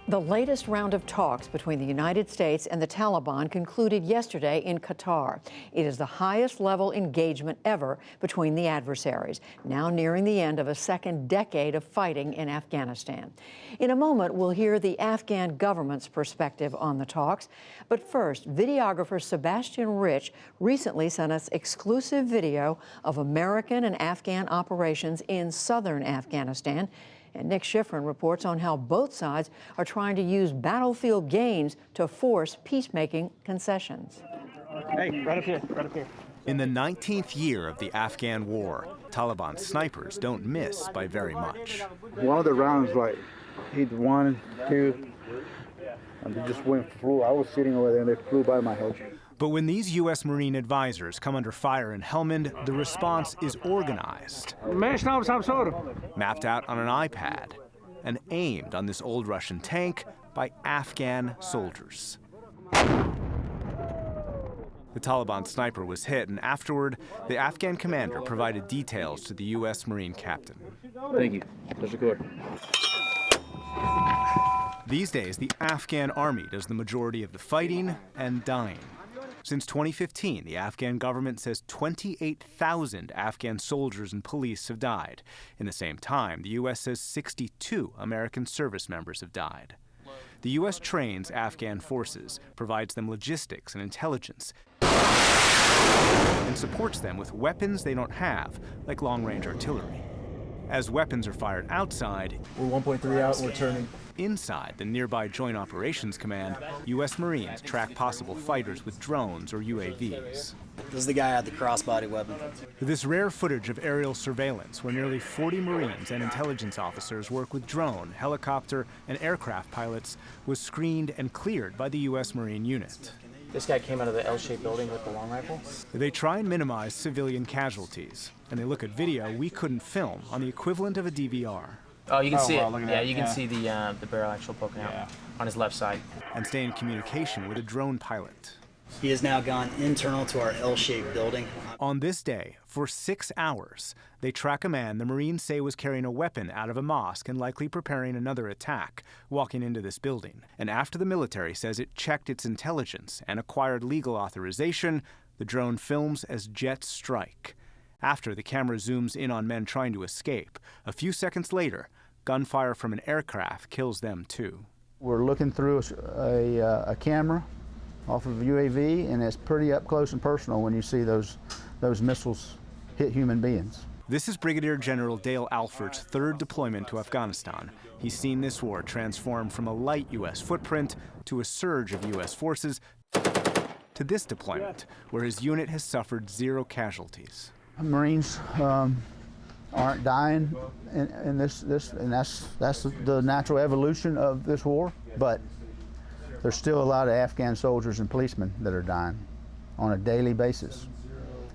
The latest round of talks between the United States and the Taliban concluded yesterday in Qatar. It is the highest level engagement ever between the adversaries, now nearing the end of a second decade of fighting in Afghanistan. In a moment, we'll hear the Afghan government's perspective on the talks. But first, videographer Sebastian Rich recently sent us exclusive video of American and Afghan operations in southern Afghanistan. And Nick Schifrin reports on how both sides are trying to use battlefield gains to force peacemaking concessions. Hey, right up here, right up here. In the 19th year of the Afghan war, Taliban snipers don't miss by very much. One of the rounds, like, hit 1, 2, and they just flew. I was sitting over there and they flew by my head. But when these U.S. Marine advisors come under fire in Helmand, the response is organized, mapped out on an iPad, and aimed on this old Russian tank by Afghan soldiers. The Taliban sniper was hit, and afterward, the Afghan commander provided details to the U.S. Marine captain. Thank you. That's good. These days, the Afghan army does the majority of the fighting and dying. Since 2015, the Afghan government says 28,000 Afghan soldiers and police have died. In the same time, the U.S. says 62 American service members have died. The U.S. trains Afghan forces, provides them logistics and intelligence, and supports them with weapons they don't have, like long-range artillery. As weapons are fired outside, we're 1.3 out and we're turning. Inside the nearby Joint Operations Command, U.S. Marines track possible fighters with drones or UAVs. This is the guy at the crossbody weapon. This rare footage of aerial surveillance, where nearly 40 Marines and intelligence officers work with drone, helicopter, and aircraft pilots, was screened and cleared by the U.S. Marine unit. This guy came out of the L-shaped building with the long rifle. They try and minimize civilian casualties, and they look at video we couldn't film on the equivalent of a DVR. Oh, you can see it. Yeah, you can see the barrel actually poking out on his left side. And stay in communication with a drone pilot. He has now gone internal to our L-shaped building. On this day, for 6 hours, they track a man the Marines say was carrying a weapon out of a mosque and likely preparing another attack, walking into this building. And after the military says it checked its intelligence and acquired legal authorization, the drone films as jets strike. After, the camera zooms in on men trying to escape. A few seconds later, gunfire from an aircraft kills them too. We're looking through a camera off of a UAV, and it's pretty up close and personal when you see those missiles hit human beings. This is Brigadier General Dale Alford's third deployment to Afghanistan. He's seen this war transform from a light U.S. footprint to a surge of U.S. forces to this deployment, where his unit has suffered 0 casualties. Marines aren't dying in this, and that's the natural evolution of this war. But there's still a lot of Afghan soldiers and policemen that are dying on a daily basis.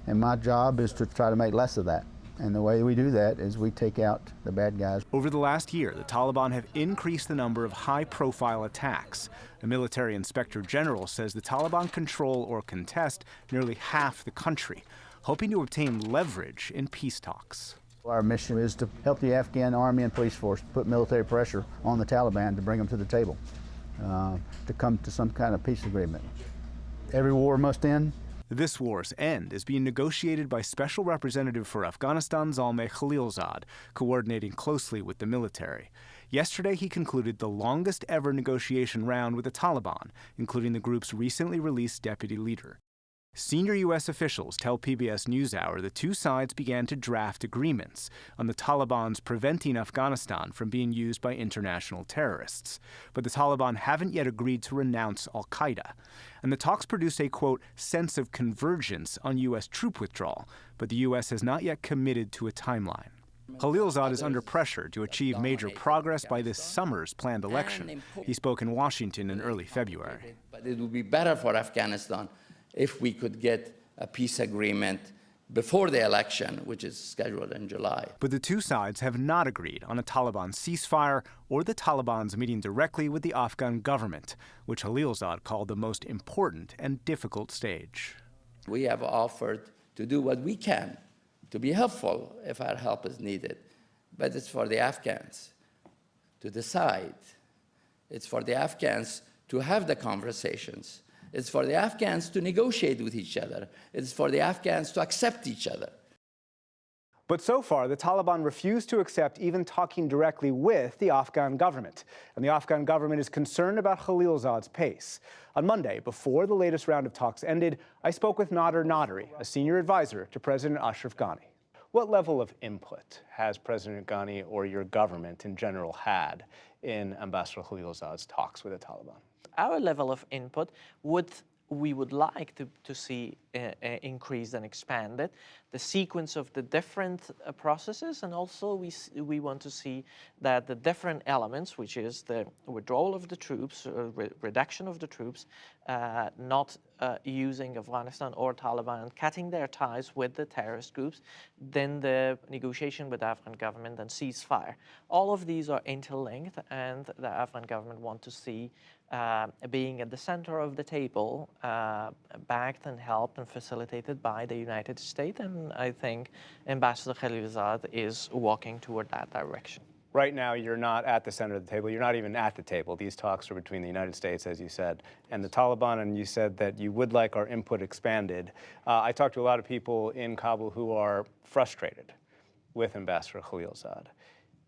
And my job is to try to make less of that. And the way we do that is we take out the bad guys. Over the last year, the Taliban have increased the number of high-profile attacks. A military inspector general says the Taliban control or contest nearly half the country, hoping to obtain leverage in peace talks. Our mission is to help the Afghan army and police force put military pressure on the Taliban to bring them to the table, to come to some kind of peace agreement. Every war must end. This war's end is being negotiated by Special Representative for Afghanistan Zalmay Khalilzad, coordinating closely with the military. Yesterday, he concluded the longest ever negotiation round with the Taliban, including the group's recently released deputy leader. Senior U.S. officials tell PBS NewsHour the two sides began to draft agreements on the Taliban's preventing Afghanistan from being used by international terrorists. But the Taliban haven't yet agreed to renounce al-Qaeda. And the talks produced a, quote, sense of convergence on U.S. troop withdrawal, but the U.S. has not yet committed to a timeline. Khalilzad is under pressure to achieve major progress by this summer's planned election. He spoke in Washington in early February. But it would be better for Afghanistan if we could get a peace agreement before the election, which is scheduled in July. But the two sides have not agreed on a Taliban ceasefire or the Taliban's meeting directly with the Afghan government, which Khalilzad called the most important and difficult stage. We have offered to do what we can to be helpful if our help is needed, but it's for the Afghans to decide It's for the Afghans to have the conversations. It's for the Afghans to negotiate with each other. It's for the Afghans to accept each other. But so far, the Taliban refused to accept even talking directly with the Afghan government. And the Afghan government is concerned about Khalilzad's pace. On Monday, before the latest round of talks ended, I spoke with Nader Naderi, a senior advisor to President Ashraf Ghani. What level of input has President Ghani or your government in general had in Ambassador Khalilzad's talks with the Taliban? Our level of input we would like to see increased and expanded, the sequence of the different processes, and also we want to see that the different elements, which is the withdrawal of the troops, reduction of the troops, not using Afghanistan or Taliban, cutting their ties with the terrorist groups, then the negotiation with the Afghan government and ceasefire. All of these are interlinked, and the Afghan government want to see being at the center of the table, backed and helped and facilitated by the United States. And I think Ambassador Khalilzad is walking toward that direction. Right now, you're not at the center of the table. You're not even at the table. These talks are between the United States, as you said, and the Taliban, and you said that you would like our input expanded. I talked to a lot of people in Kabul who are frustrated with Ambassador Khalilzad.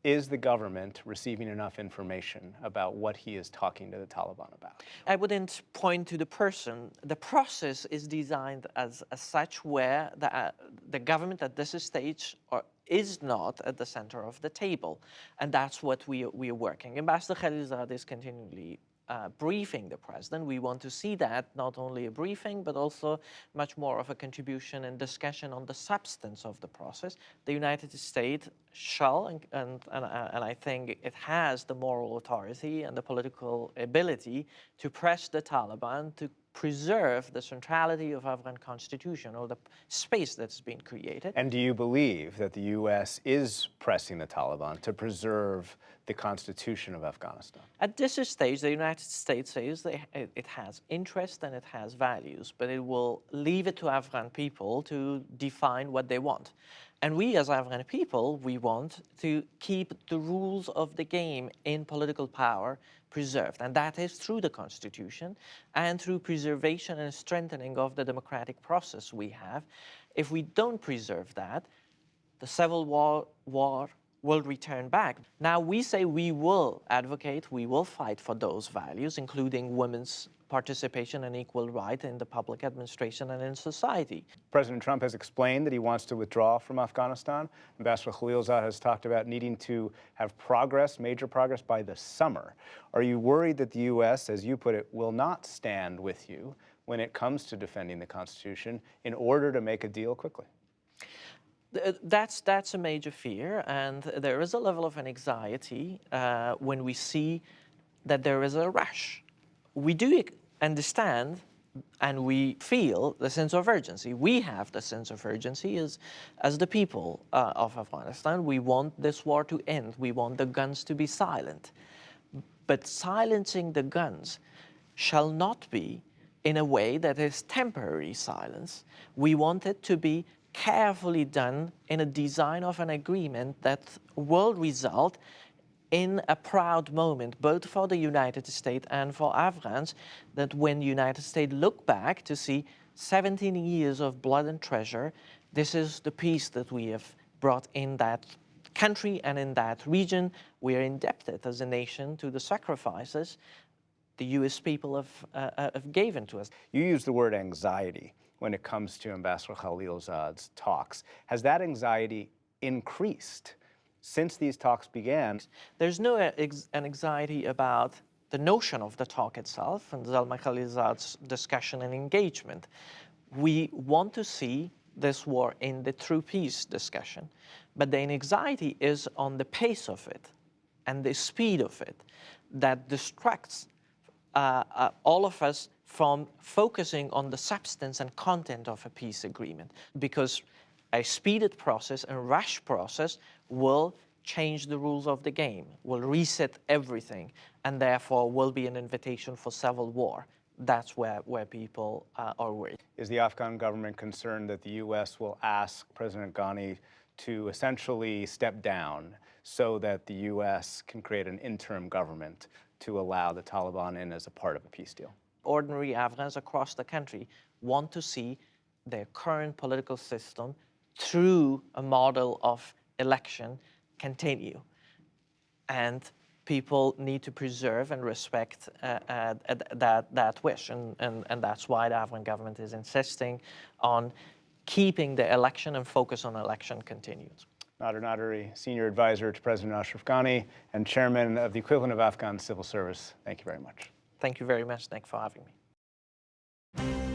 Is the government receiving enough information about what he is talking to the Taliban about? I wouldn't point to the person. The process is designed as such where the government at this stage is not at the center of the table. And that's what we are working. Ambassador Khalilzad is continually briefing the president. We want to see that, not only a briefing, but also much more of a contribution and discussion on the substance of the process. The United States shall, and I think it has the moral authority and the political ability to press the Taliban to preserve the centrality of Afghan constitution, or the space that's been created. And do you believe that the U.S. is pressing the Taliban to preserve the constitution of Afghanistan? At this stage, the United States says that it has interest and it has values, but it will leave it to Afghan people to define what they want. And we, as Afghan people, we want to keep the rules of the game in political power preserved. And that is through the Constitution and through preservation and strengthening of the democratic process we have. If we don't preserve that, the civil war will return back. Now we say we will advocate, we will fight for those values, including women's participation and equal right in the public administration and in society. President Trump has explained that he wants to withdraw from Afghanistan. Ambassador Khalilzad has talked about needing to have progress, major progress, by the summer. Are you worried that the U.S., as you put it, will not stand with you when it comes to defending the Constitution in order to make a deal quickly? That's a major fear, and there is a level of anxiety when we see that there is a rush. We do understand and we feel the sense of urgency. We have the sense of urgency as the people of Afghanistan. We want this war to end. We want the guns to be silent. But silencing the guns shall not be in a way that is temporary silence. We want it to be carefully done in a design of an agreement that will result in a proud moment, both for the United States and for Afghans, that when the United States look back to see 17 years of blood and treasure, this is the peace that we have brought in that country and in that region. We are indebted as a nation to the sacrifices the U.S. people have given to us. You use the word anxiety when it comes to Ambassador Khalilzad's talks. Has that anxiety increased since these talks began? There's no anxiety about the notion of the talk itself and Zalmay Khalilzad's discussion and engagement. We want to see this war in the true peace discussion, but the anxiety is on the pace of it and the speed of it that distracts all of us from focusing on the substance and content of a peace agreement, because a speeded process, a rush process, will change the rules of the game, will reset everything, and therefore will be an invitation for civil war. That's where people are worried. Is the Afghan government concerned that the U.S. will ask President Ghani to essentially step down so that the U.S. can create an interim government to allow the Taliban in as a part of a peace deal? Ordinary Afghans across the country want to see their current political system through a model of election continue. And people need to preserve and respect that wish. And that's why the Afghan government is insisting on keeping the election and focus on election continued. Nader Naderi, Senior Advisor to President Ashraf Ghani and Chairman of the equivalent of Afghan Civil Service. Thank you very much. Thank you very much, Nick, for having me.